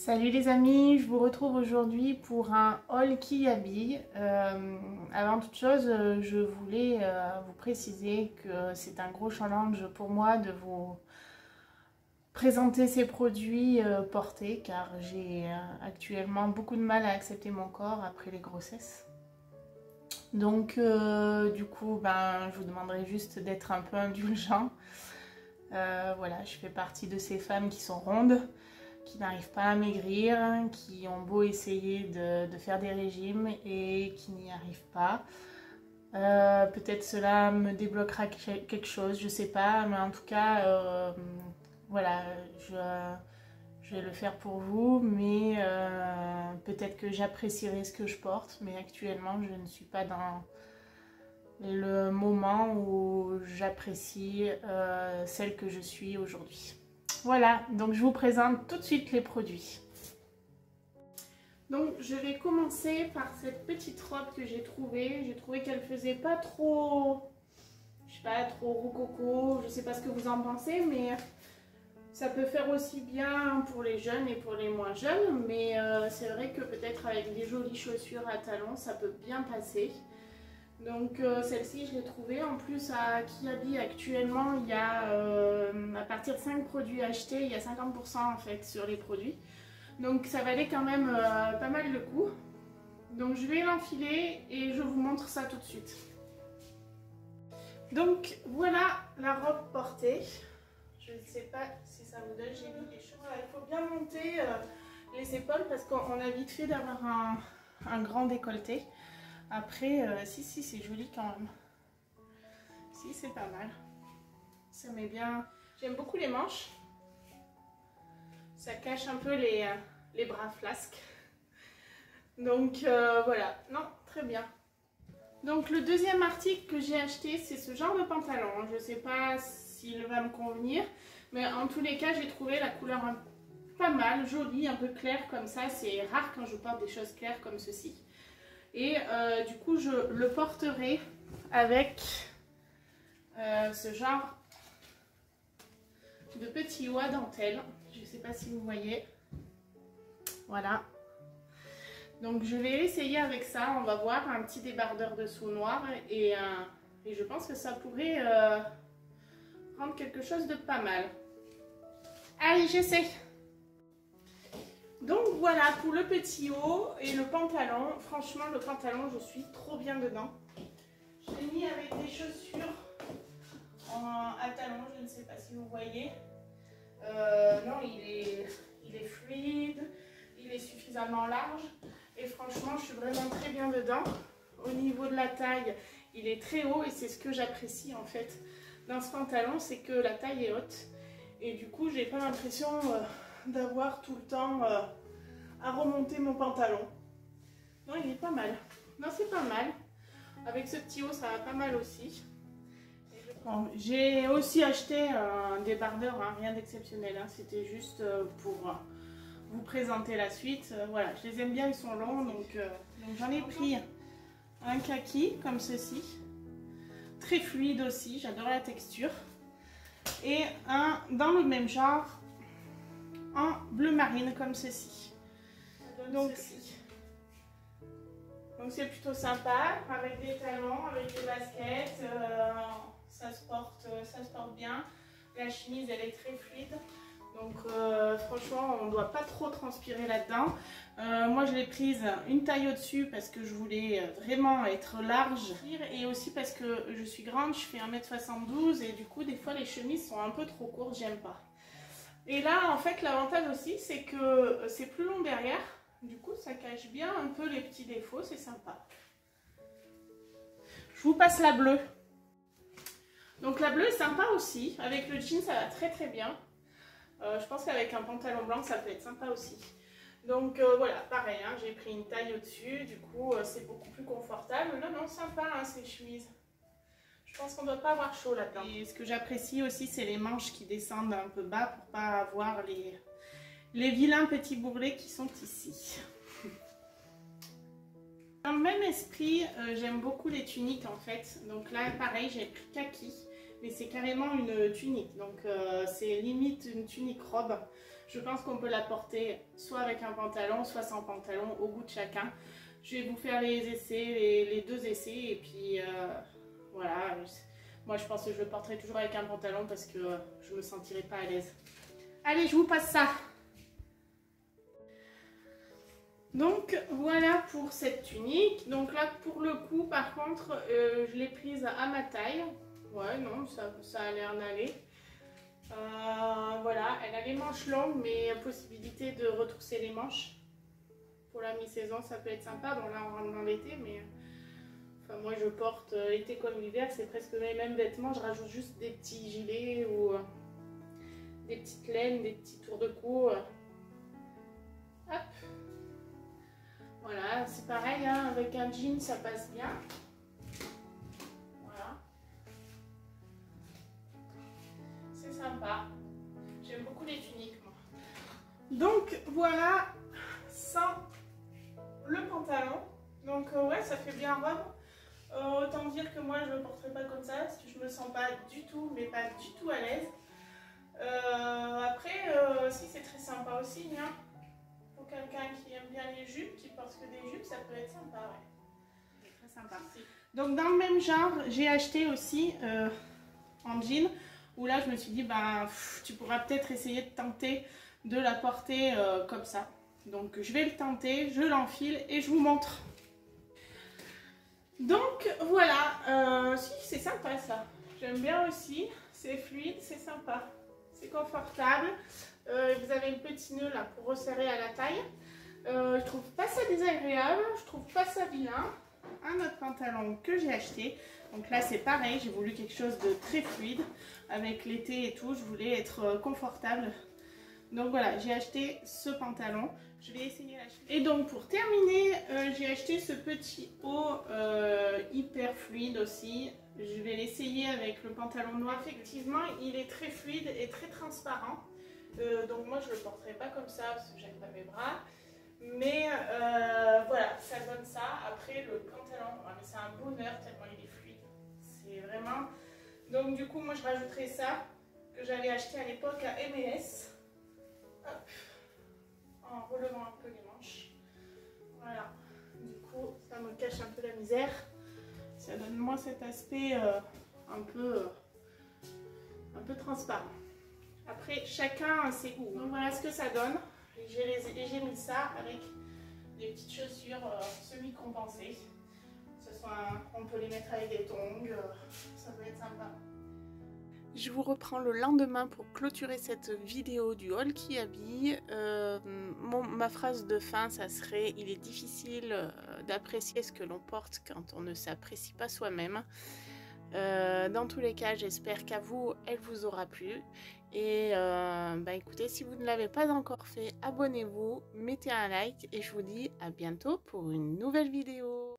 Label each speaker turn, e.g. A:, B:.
A: Salut les amis, je vous retrouve aujourd'hui pour un haul qui habille. Avant toute chose, je voulais vous préciser que c'est un gros challenge pour moi de vous présenter ces produits portés car j'ai actuellement beaucoup de mal à accepter mon corps après les grossesses. Donc du coup, je vous demanderai juste d'être un peu indulgent. Voilà, je fais partie de ces femmes qui sont rondes, qui n'arrivent pas à maigrir, qui ont beau essayer de faire des régimes et qui n'y arrivent pas. Peut-être cela me débloquera quelque chose, je sais pas, mais en tout cas, voilà, je vais le faire pour vous, mais peut-être que j'apprécierai ce que je porte, mais actuellement je ne suis pas dans le moment où j'apprécie celle que je suis aujourd'hui. Voilà, donc je vous présente tout de suite les produits. Donc je vais commencer par cette petite robe que j'ai trouvée. J'ai trouvé qu'elle faisait pas trop, je sais pas, trop rococo. Je sais pas ce que vous en pensez, mais ça peut faire aussi bien pour les jeunes et pour les moins jeunes. Mais c'est vrai que peut-être avec des jolies chaussures à talons, ça peut bien passer. Donc celle-ci je l'ai trouvée, en plus à Kiabi actuellement il y a à partir de 5 produits achetés, il y a 50% en fait sur les produits. Donc ça valait quand même pas mal le coup. Donc je vais l'enfiler et je vous montre ça tout de suite. Donc voilà la robe portée. Je ne sais pas si ça vous donne, j'ai mis les cheveux. Il faut bien monter les épaules parce qu'on a vite fait d'avoir un grand décolleté. Après, si, c'est joli quand même. Si, c'est pas mal. Ça met bien. J'aime beaucoup les manches. Ça cache un peu les bras flasques. Donc, voilà. Non, très bien. Donc, le deuxième article que j'ai acheté, c'est ce genre de pantalon. Je ne sais pas s'il va me convenir. Mais en tous les cas, j'ai trouvé la couleur pas mal, jolie, un peu claire comme ça. C'est rare quand je porte des choses claires comme ceci. Et du coup, je le porterai avec ce genre de petit haut à dentelle. Je ne sais pas si vous voyez. Voilà. Donc, je vais essayer avec ça. On va voir un petit débardeur dessous noir. Et je pense que ça pourrait rendre quelque chose de pas mal. Allez, j'essaie. Donc voilà pour le petit haut et le pantalon. Franchement, le pantalon, je suis trop bien dedans. Je l'ai mis avec des chaussures à talons, je ne sais pas si vous voyez. Non, il est fluide, il est suffisamment large. Et franchement, je suis vraiment très bien dedans. Au niveau de la taille, il est très haut et c'est ce que j'apprécie en fait dans ce pantalon, c'est que la taille est haute. Et du coup, j'ai pas l'impression d'avoir tout le temps à remonter mon pantalon. Non, il est pas mal. Non, c'est pas mal. Avec ce petit haut, ça va pas mal aussi. Bon, j'ai aussi acheté un débardeur, hein, rien d'exceptionnel. Hein, c'était juste pour vous présenter la suite. Voilà, je les aime bien, ils sont longs. Donc j'en ai pris un kaki comme ceci. Très fluide aussi, j'adore la texture. Et un dans le même genre en bleu marine comme ceci. Donc c'est plutôt sympa avec des talons, avec des baskets, ça se porte bien. La chemise elle est très fluide, donc franchement on ne doit pas trop transpirer là-dedans. Moi je l'ai prise une taille au-dessus parce que je voulais vraiment être large et aussi parce que je suis grande, je fais 1m72 et du coup des fois les chemises sont un peu trop courtes, j'aime pas. Et là en fait l'avantage aussi c'est que c'est plus long derrière. Du coup, ça cache bien un peu les petits défauts, c'est sympa. Je vous passe la bleue. Donc la bleue est sympa aussi. Avec le jean, ça va très très bien. Je pense qu'avec un pantalon blanc, ça peut être sympa aussi. Donc voilà, pareil, hein, j'ai pris une taille au-dessus. Du coup, c'est beaucoup plus confortable. Non, sympa hein, ces chemises. Je pense qu'on ne doit pas avoir chaud là-dedans. Et ce que j'apprécie aussi, c'est les manches qui descendent un peu bas pour pas avoir les vilains petits bourrelets qui sont ici. Dans le même esprit, j'aime beaucoup les tuniques en fait. Donc là, pareil, j'ai pris kaki, mais c'est carrément une tunique. Donc c'est limite une tunique robe. Je pense qu'on peut la porter soit avec un pantalon, soit sans pantalon, au goût de chacun. Je vais vous faire les essais, les deux essais, et puis voilà. Moi je pense que je le porterai toujours avec un pantalon parce que je me sentirai pas à l'aise. Allez, je vous passe ça. Donc voilà pour cette tunique. Donc là pour le coup par contre je l'ai prise à ma taille. Ouais non ça a l'air d'aller. Voilà, elle a les manches longues mais possibilité de retrousser les manches. Pour la mi-saison ça peut être sympa. Bon là on rentre dans l'été mais enfin moi je porte été comme l'hiver, c'est presque les mêmes vêtements. Je rajoute juste des petits gilets ou des petites laines, des petits tours de cou. Hop. Voilà, c'est pareil, hein, avec un jean ça passe bien. Voilà. C'est sympa. J'aime beaucoup les tuniques, moi. Donc voilà, sans le pantalon. Donc ouais, ça fait bien robe. Autant dire que moi je ne le porterai pas comme ça, parce que je me sens pas du tout, mais pas du tout à l'aise. Après, si c'est très sympa aussi, hein. Pour quelqu'un qui aime bien les jupes, qui porte que des jupes, ça peut être sympa, ouais. C'est très sympa. Donc dans le même genre, j'ai acheté aussi en jean, où là je me suis dit, bah, tu pourras peut-être essayer de tenter de la porter comme ça. Donc je vais le tenter, je l'enfile et je vous montre. Donc voilà, si c'est sympa ça, j'aime bien aussi, c'est fluide, c'est sympa, c'est confortable. Vous avez le petit nœud là pour resserrer à la taille. Je trouve pas ça désagréable, je trouve pas ça vilain. Un autre pantalon que j'ai acheté, donc là c'est pareil, j'ai voulu quelque chose de très fluide avec l'été et tout, je voulais être confortable. Donc voilà, j'ai acheté ce pantalon, je vais essayer l'acheter. Et donc pour terminer, j'ai acheté ce petit haut hyper fluide aussi. Je vais l'essayer avec le pantalon noir. Effectivement, il est très fluide et très transparent. Donc moi je le porterai pas comme ça parce que j'aime pas mes bras. Mais voilà, ça donne ça. Après le pantalon, c'est un bonheur tellement il est fluide. C'est vraiment... Donc du coup moi je rajouterai ça que j'avais acheté à l'époque à M&S. Hop, en relevant un peu les manches. Voilà, du coup ça me cache un peu la misère. Ça donne moins cet aspect un peu transparent. Après chacun a ses goûts. Donc voilà ce que ça donne. J'ai mis ça avec des petites chaussures semi-compensées. On peut les mettre avec des tongs, ça peut être sympa. Je vous reprends le lendemain pour clôturer cette vidéo du haul qui habille. Ma phrase de fin, ça serait: il est difficile d'apprécier ce que l'on porte quand on ne s'apprécie pas soi-même. Dans tous les cas, j'espère qu'à vous, elle vous aura plu. Et bah écoutez, si vous ne l'avez pas encore fait, abonnez-vous, mettez un like et je vous dis à bientôt pour une nouvelle vidéo.